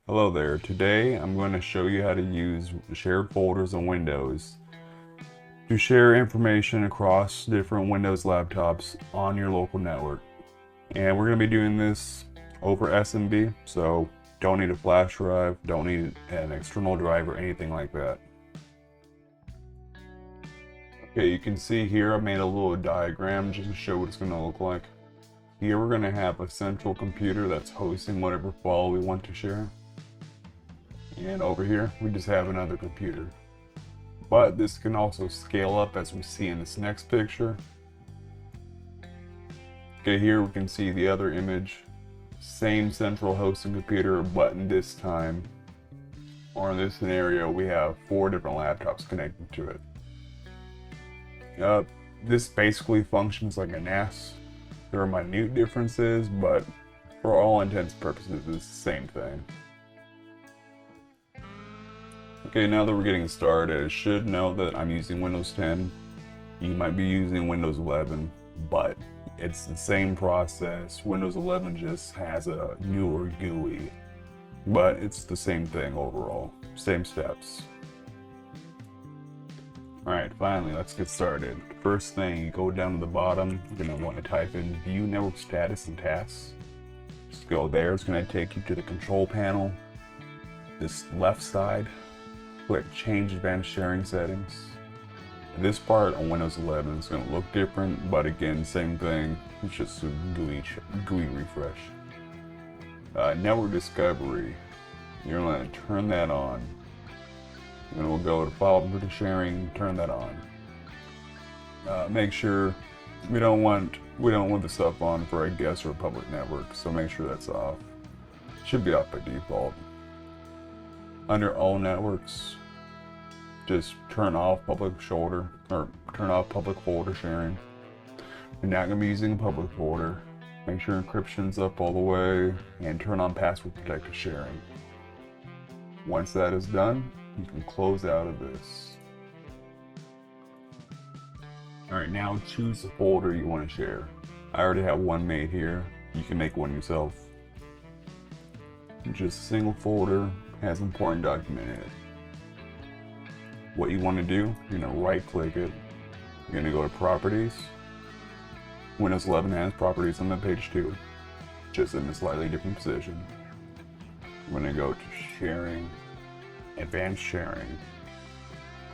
Hello there. Today I'm going to show you how to use shared folders in Windows to share information across different Windows laptops on your local network. And we're going to be doing this over SMB, so don't need a flash drive, don't need an external drive or anything like that. Okay, you can see here I made a little diagram just to show what it's going to look like. Here we're going to have a central computer that's hosting whatever file we want to share. And over here, we just have another computer. But this can also scale up as we see in this next picture. Okay, here we can see the other image. Same central hosting computer, but in this time, or in this scenario, we have 4 different laptops connected to it. This basically functions like a NAS. There are minute differences, but for all intents and purposes, it's the same thing. Okay, now that we're getting started, I should know that I'm using Windows 10. You might be using Windows 11, but it's the same process. Windows 11 just has a newer GUI, but it's the same thing overall. Same steps. Alright, finally, let's get started. First thing, you go down to the bottom, you're going to want to type in View Network Status and Tasks. Just go there, it's going to take you to the control panel. This left side, click Change Advanced Sharing Settings. This part on Windows 11 is going to look different, but again, same thing. It's just a GUI refresh. Network Discovery, you're going to turn that on. And we'll go to File Computer Sharing, turn that on. Make sure we don't want the stuff on for a guest or a public network, so make sure that's off. Should be off by default. Under all networks, just turn off public folder sharing. You're not going to be using a public folder. Make sure encryption's up all the way and turn on password protected sharing. Once that is done, you can close out of this. Alright, now choose the folder you want to share. I already have one made here. You can make one yourself. Just a single folder, has important document in it. What you want to do, you're going to right click it. You're going to go to Properties. Windows 11 has Properties on the page too, just in a slightly different position. I'm going to go to Sharing, Advanced Sharing.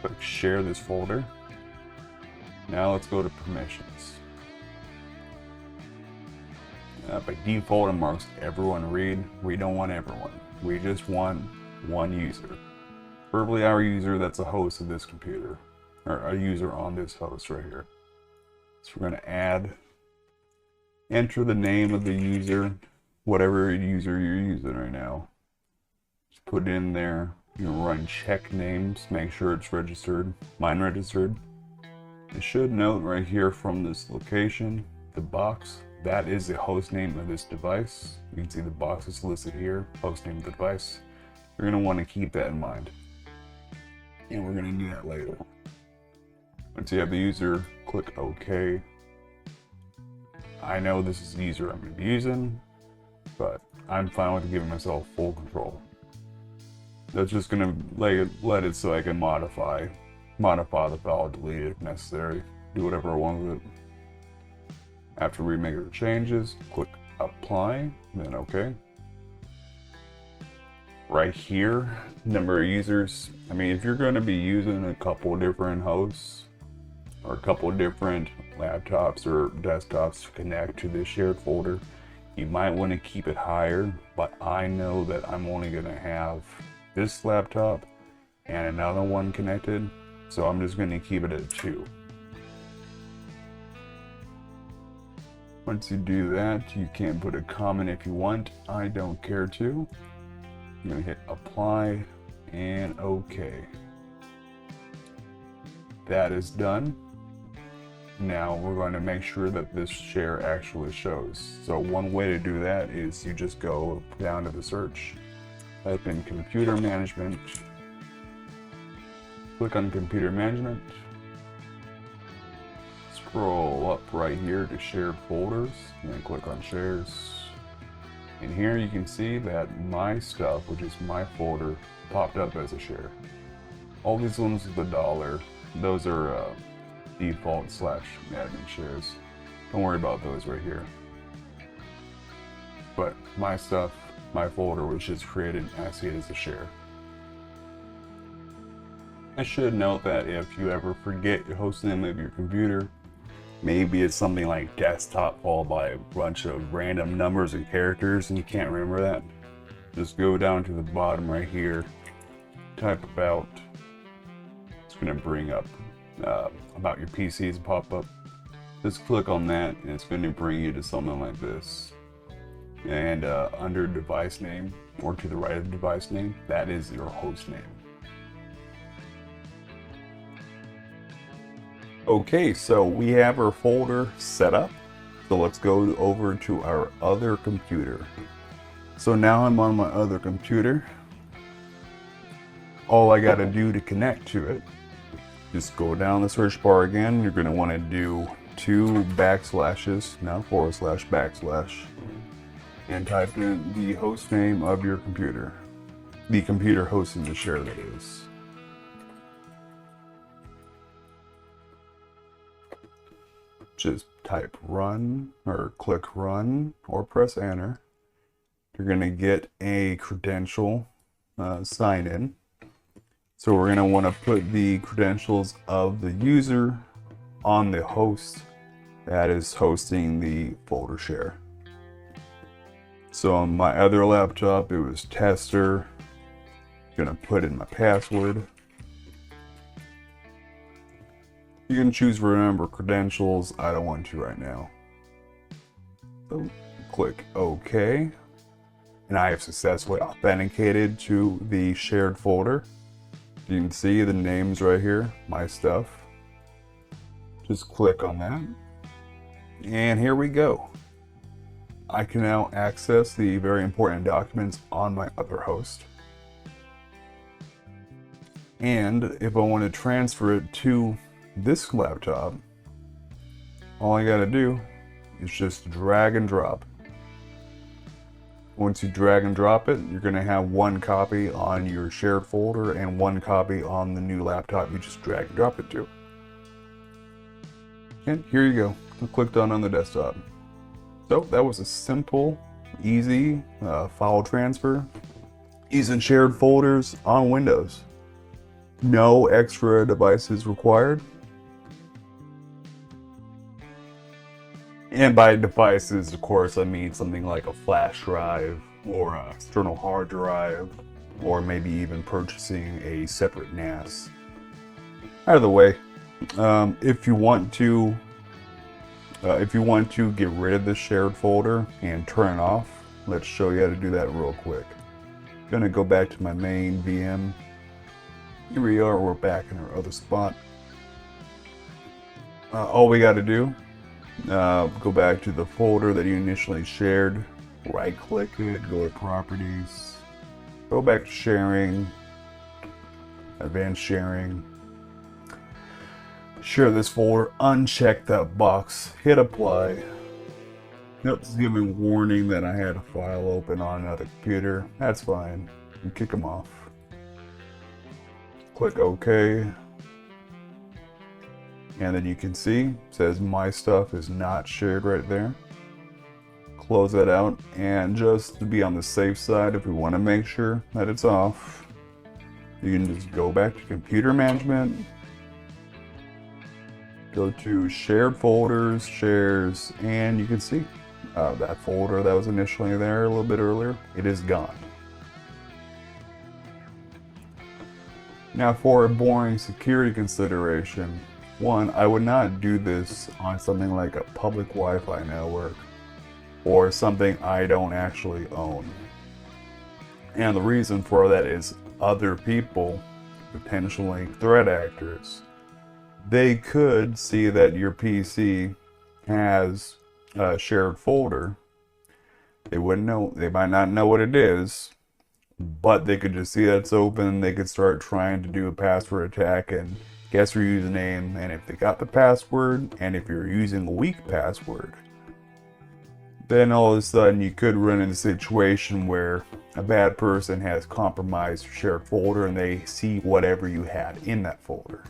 Click Share this folder. Now let's go to Permissions. By default it marks everyone read. We don't want everyone. We just want one user. Preferably our user that's a host of this computer, or a user on this host right here. So we're going to enter the name of the user, whatever user you're using right now. Just put it in there. You can run check names, make sure it's registered. Mine registered. It should note right here from this location, the box, that is the host name of this device. You can see the box is listed here, host name of the device. You're going to want to keep that in mind. And we're going to do that later. Once you have the user, click OK. I know this is the user I'm going to be using, but I'm fine with giving myself full control. That's just going to let it so I can modify the file, delete it if necessary, do whatever I want with it. After we make our changes, click Apply, then OK. Right here, number of users. I mean, if you're going to be using a couple different hosts or a couple different laptops or desktops to connect to this shared folder, you might want to keep it higher, but I know that I'm only going to have this laptop and another one connected, so I'm just going to keep it at 2. Once you do that, you can put a comment if you want. I don't care to. I'm going to hit Apply and OK. That is done. Now we're going to make sure that this share actually shows. So one way to do that is you just go down to the search, type in Computer Management, click on Computer Management, scroll up right here to Shared Folders, and then click on Shares. And here you can see that my stuff, which is my folder, popped up as a share. All these ones with the dollar, those are default / admin shares. Don't worry about those right here. But my stuff, my folder was just created, I see it as a share. I should note that if you ever forget your host name of your computer, maybe it's something like desktop followed by a bunch of random numbers and characters and you can't remember that, just go down to the bottom right here, type about. It's going to bring up about your PCs pop up. Just click on that and it's going to bring you to something like this. And under device name, or to the right of the device name, that is your host name. Okay, so we have our folder set up. So let's go over to our other computer. So now I'm on my other computer. All I got to do to connect to it, just go down the search bar again. You're going to want to do 2 backslashes, now //, and type in the host name of your computer. The computer hosting the share, that is. Just type run or click run or press enter. You're going to get a credential sign in. So we're going to want to put the credentials of the user on the host that is hosting the folder share. So on my other laptop, it was tester. I'm going to put in my password. You can choose remember credentials. I don't want to right now. So click OK. And I have successfully authenticated to the shared folder. You can see the names right here, my stuff. Just click on that. And here we go. I can now access the very important documents on my other host. And if I want to transfer it to this laptop, all I gotta do is just drag and drop. Once you drag and drop it, you're gonna have 1 copy on your shared folder and 1 copy on the new laptop you just drag and drop it to. And here you go. I clicked on the desktop. So that was a simple, easy file transfer using shared folders on Windows. No extra devices required. And by devices, of course, I mean something like a flash drive or an external hard drive, or maybe even purchasing a separate NAS. Either way, if you want to get rid of the shared folder and turn it off, let's show you how to do that real quick. I'm gonna go back to my main VM. Here we are, we're back in our other spot. All we got to do, go back to the folder that you initially shared, right click it, go to properties, go back to sharing, advanced sharing, share this folder, uncheck that box, hit apply. Nope, it's giving warning that I had a file open on another computer. That's fine, you kick them off. Click OK. And then you can see it says my stuff is not shared right there. Close that out, and just to be on the safe side, if we want to make sure that it's off, you can just go back to computer management, go to shared folders, shares, and you can see that folder that was initially there a little bit earlier, it is gone. Now for a boring security consideration, one, I would not do this on something like a public Wi-Fi network or something I don't actually own. And the reason for that is other people, potentially threat actors, they could see that your PC has a shared folder. They wouldn't know, they might not know what it is, but they could just see that it's open. They could start trying to do a password attack and guess your username. And if they got the password, and if you're using a weak password, then all of a sudden you could run into a situation where a bad person has compromised your shared folder and they see whatever you had in that folder.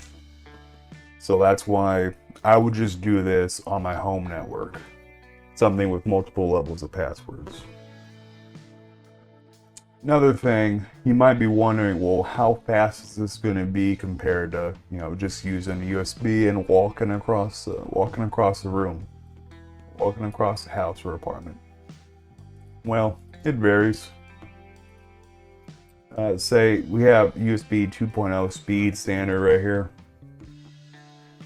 So that's why I would just do this on my home network. Something with multiple levels of passwords. Another thing, you might be wondering, well, how fast is this going to be compared to, just using a USB and walking across the room, walking across the house or apartment? Well, it varies. Say we have USB 2.0 speed standard right here.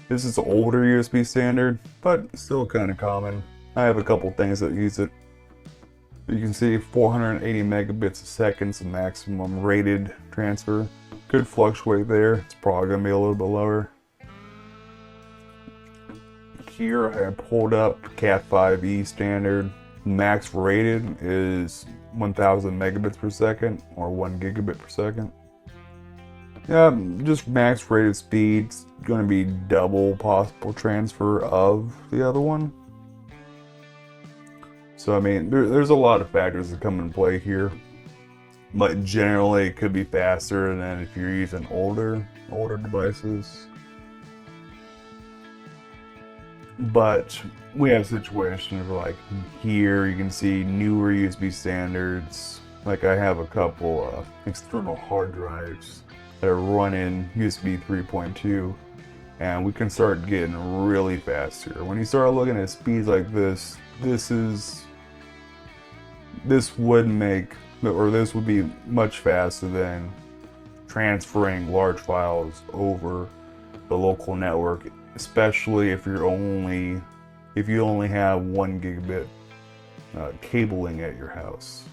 This is an older USB standard, but still kind of common. I have a couple things that use it. You can see 480 megabits a second is the maximum rated transfer. Could fluctuate there. It's probably going to be a little bit lower. Here I pulled up Cat5e standard. Max rated is 1000 megabits per second or 1 gigabit per second. Yeah, just max rated speed's going to be double possible transfer of the other one. So I mean, there's a lot of factors that come into play here, but generally it could be faster than if you're using older devices. But we have situations like here you can see newer USB standards. Like I have a couple external hard drives that are running USB 3.2, and we can start getting really fast here. When you start looking at speeds like this would be much faster than transferring large files over the local network, especially if you only have 1 gigabit cabling at your house.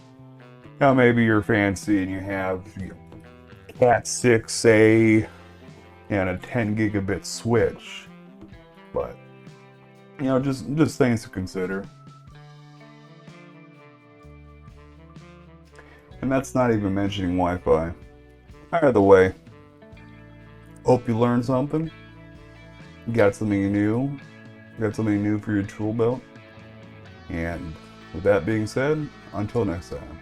Now maybe you're fancy and you have Cat 6A and a 10 gigabit switch, but just things to consider. And that's not even mentioning Wi-Fi. Either way, hope you learned something. Got something new for your tool belt. And with that being said, until next time.